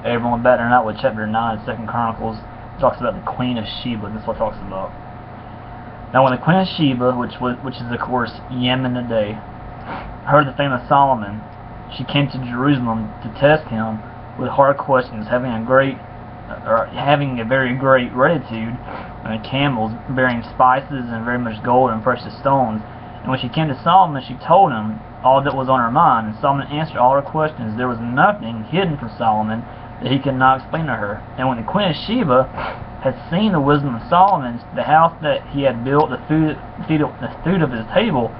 Everyone battering out with chapter 9 of 2 Chronicles. It talks about the Queen of Sheba. This is what it talks about. Now when the Queen of Sheba, which is of course Yemen today, heard the fame of Solomon, she came to Jerusalem to test him with hard questions, having a very great retinue and camels bearing spices and very much gold and precious stones. And when she came to Solomon, she told him all that was on her mind, and Solomon answered all her questions. There was nothing hidden from Solomon that he could not explain to her. And when the Queen of Sheba had seen the wisdom of Solomon, the house that he had built, the food of his table,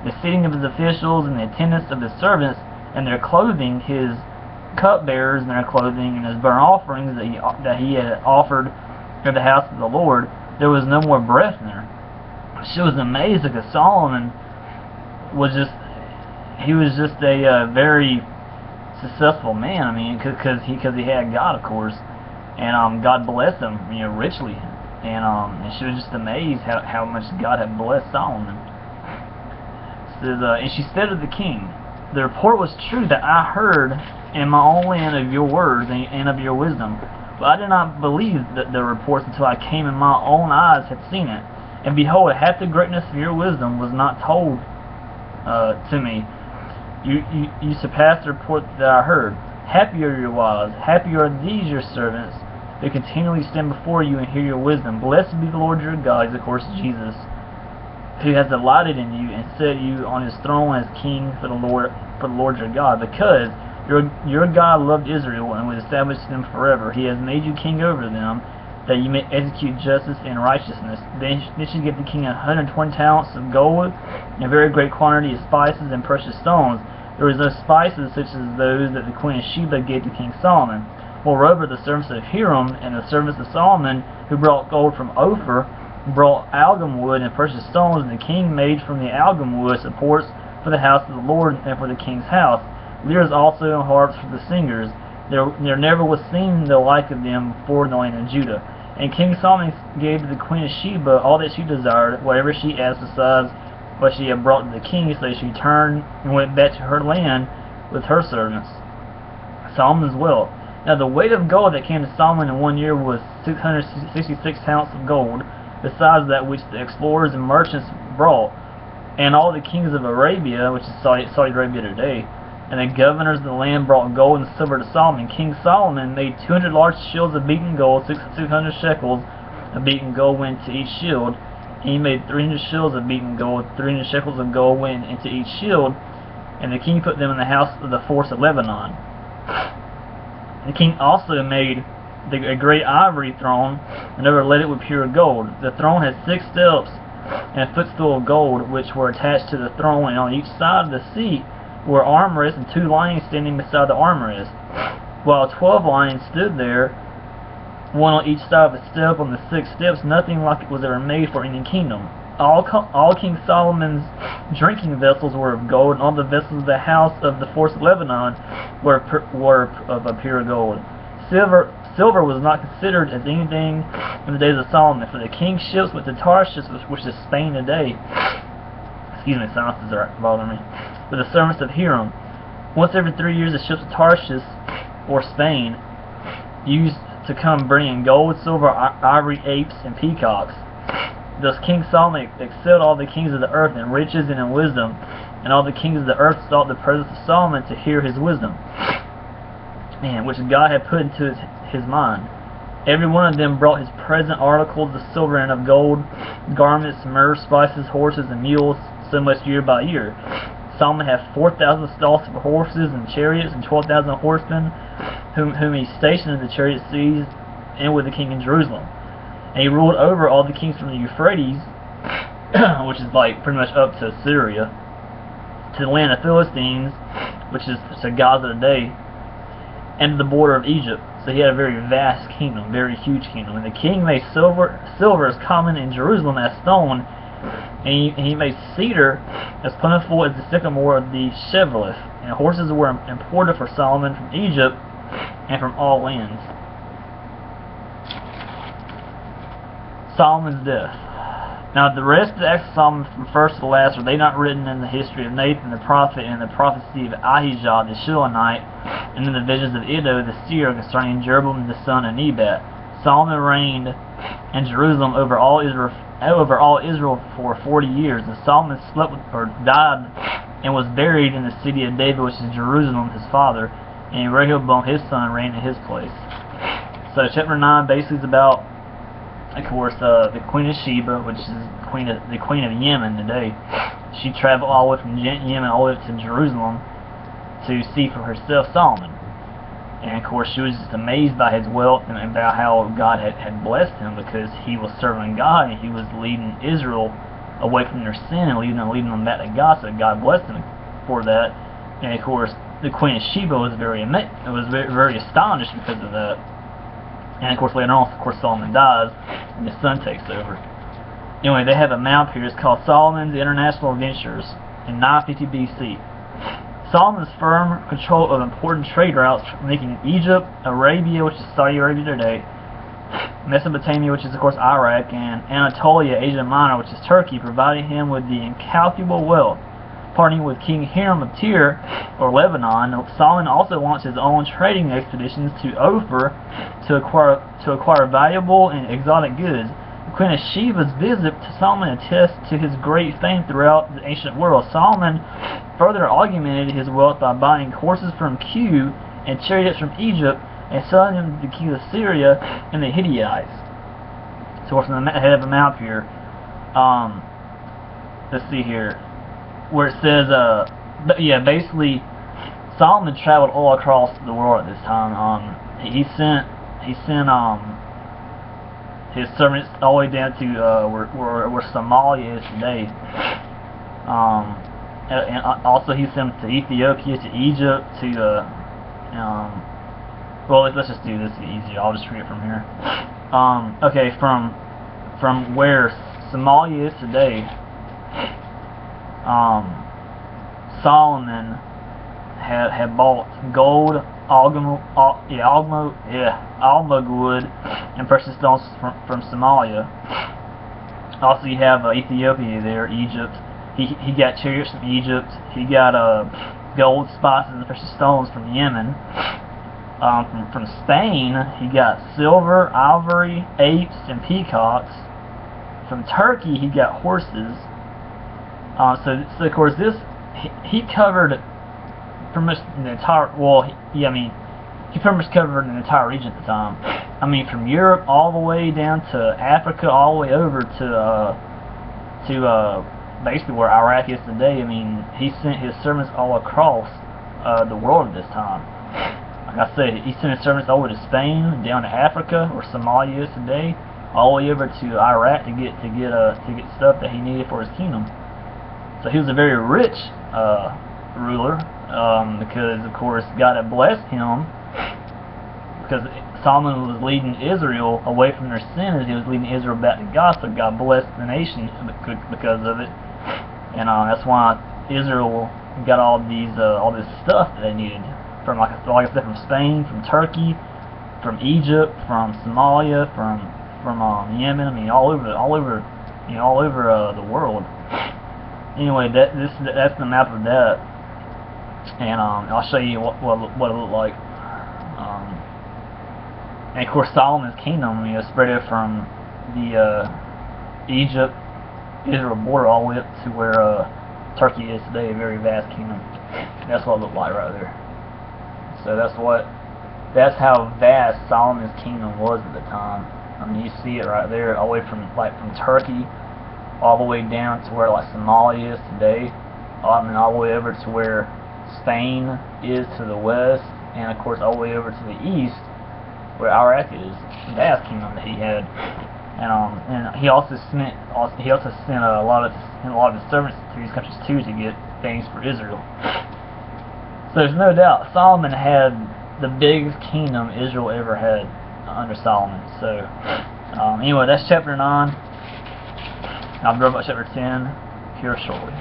the seating of his officials, and the attendance of his servants, and their clothing, his cupbearers and their clothing, and his burnt offerings that he had offered at the house of the Lord, there was no more breath in her. She was amazed because Solomon was just a very successful man. I mean, because he had God, of course, and God blessed him, richly, and she was just amazed how much God had blessed Solomon. It says, and she said to the king, "The report was true that I heard in my own land of your words and of your wisdom, but I did not believe the reports until I came and my own eyes had seen it. And behold, half the greatness of your wisdom was not told to me. You surpassed the report that I heard. Happy are your wives, happy are these your servants, that continually stand before you and hear your wisdom. Blessed be the Lord your God," of course Jesus, "who has delighted in you and set you on his throne as king for the Lord your God, because your God loved Israel and would establish them forever. He has made you king over them, that you may execute justice and righteousness." Then she gave the king 120 talents of gold, and a very great quantity of spices and precious stones. There was no spices such as those that the Queen of Sheba gave to King Solomon. Moreover, the servants of Hiram and the servants of Solomon, who brought gold from Ophir, brought algum wood and precious stones, and the king made from the algum wood supports for the house of the Lord and for the king's house, lyres also and harps for the singers. There never was seen the like of them before in the land of Judah. And King Solomon gave to the Queen of Sheba all that she desired, whatever she asked besides what she had brought to the king, so she turned and went back to her land with her servants. Solomon's wealth. Now the weight of gold that came to Solomon in 1 year was 666 talents of gold, besides that which the explorers and merchants brought, and all the kings of Arabia, which is Saudi Arabia today, and the governors of the land brought gold and silver to Solomon. King Solomon made 200 large shields of beaten gold, 600 shekels of beaten gold went to each shield. And he made 300 shields of beaten gold, 300 shekels of gold went into each shield, and the king put them in the house of the forest of Lebanon. The king also made a great ivory throne, and overlaid it with pure gold. The throne had 6 steps and a footstool of gold, which were attached to the throne, and on each side of the seat were armrests and 2 lions standing beside the armrest, while 12 lions stood there, one on each side of a step. On the 6 steps, nothing like it was ever made for any kingdom. All King Solomon's drinking vessels were of gold, and all the vessels of the house of the forest of Lebanon were of pure gold. Silver was not considered as anything in the days of Solomon, for the king's ships went to Tarshish, which is Spain today. Excuse me, silences are bothering me. With the servants of Hiram. Once every 3 years, the ships of Tarshish, or Spain, used to come bringing gold, silver, ivory, apes, and peacocks. Thus King Solomon excelled all the kings of the earth in riches and in wisdom, and all the kings of the earth sought the presence of Solomon to hear his wisdom, which God had put into his mind. Every one of them brought his present articles of silver and of gold, garments, myrrh, spices, horses, and mules, so much year by year. Solomon had 4,000 stalls for horses and chariots, and 12,000 horsemen, whom he stationed in the chariot seas and with the king in Jerusalem. And he ruled over all the kings from the Euphrates, which is like pretty much up to Syria, to the land of Philistines, which is to Gaza today, and to the border of Egypt. So he had a very vast kingdom, very huge kingdom. And the king made silver as common in Jerusalem as stone, and he made cedar as plentiful as the sycamore of the Shevelith. And horses were imported for Solomon from Egypt and from all lands. Solomon's death. Now the rest of the acts of Solomon from first to last, are they not written in the history of Nathan the prophet and the prophecy of Ahijah the Shilonite and in the visions of Iddo the seer concerning Jeroboam the son of Nebat. Solomon reigned in Jerusalem over all Israel for 40 years, and Solomon died and was buried in the city of David, which is Jerusalem, his father, and Rehoboam his son reigned in his place. So chapter 9 basically is about, of course, the Queen of Sheba, which is the Queen of Yemen today. She traveled all the way from Yemen all the way to Jerusalem to see for herself Solomon. And of course she was just amazed by his wealth and about how God had blessed him, because he was serving God and he was leading Israel away from their sin and leading them back to God, so God blessed him for that. And of course the Queen of Sheba was very astonished because of that. And of course later on, of course, Solomon dies and his son takes over. Anyway, they have a map here. It's called Solomon's International Adventures in 950 BC. Solomon's firm control of important trade routes linking Egypt, Arabia, which is Saudi Arabia today, Mesopotamia, which is of course Iraq, and Anatolia, Asia Minor, which is Turkey, provided him with the incalculable wealth. Partnering with King Hiram of Tyre, or Lebanon, Solomon also launched his own trading expeditions to Ophir to acquire valuable and exotic goods. The Queen of Sheba's visit to Solomon attests to his great fame throughout the ancient world. Solomon further augmented his wealth by buying horses from Cu and chariots from Egypt and selling them to the king of Syria and the Hittites. So I have a map here. Let's see here, where it says, yeah, basically Solomon traveled all across the world at this time. He sent his servants all the way down to where Somalia is today. And also he sent them to Ethiopia, to Egypt, to well, let's just do this to be easier. I'll just read it from here. Okay, from where Somalia is today, Solomon had bought gold, almug wood, and precious stones from Somalia. Also, you have Ethiopia there, Egypt. He got chariots from Egypt. He got gold, spices, and precious stones from Yemen. From Spain, he got silver, ivory, apes, and peacocks. From Turkey, he got horses. So of course he covered pretty much the entire. Well, he pretty much covered an entire region at the time. I mean, from Europe all the way down to Africa, all the way over to basically where Iraq is today. I mean, he sent his servants all across the world at this time. Like I said, he sent his servants over to Spain, down to Africa, where Somalia is today, all the way over to Iraq to get stuff that he needed for his kingdom. So he was a very rich ruler, because of course God had blessed him, because Solomon was leading Israel away from their sin, and he was leading Israel back to God, so God blessed the nation because of it. And that's why Israel got all this stuff that they needed from, like I said, from Spain, from Turkey, from Egypt, from Somalia, from Yemen. I mean, all over the world. Anyway, that's the map of that, and I'll show you what it looked like. And of course, Solomon's kingdom, spread out from the Egypt, Israel border all the way up to where Turkey is today, a very vast kingdom. That's what it looked like right there. So that's how vast Solomon's kingdom was at the time. I mean, you see it right there, all the way from Turkey, all the way down to where Somalia is today. I mean, all the way over to where Spain is to the west, and of course all the way over to the east, where Iraq is. Vast kingdom that he had. And he also sent a lot of his servants to these countries too, to get things for Israel. So there's no doubt Solomon had the biggest kingdom Israel ever had under Solomon. So anyway, that's chapter 9. I'll go about chapter 10 here shortly.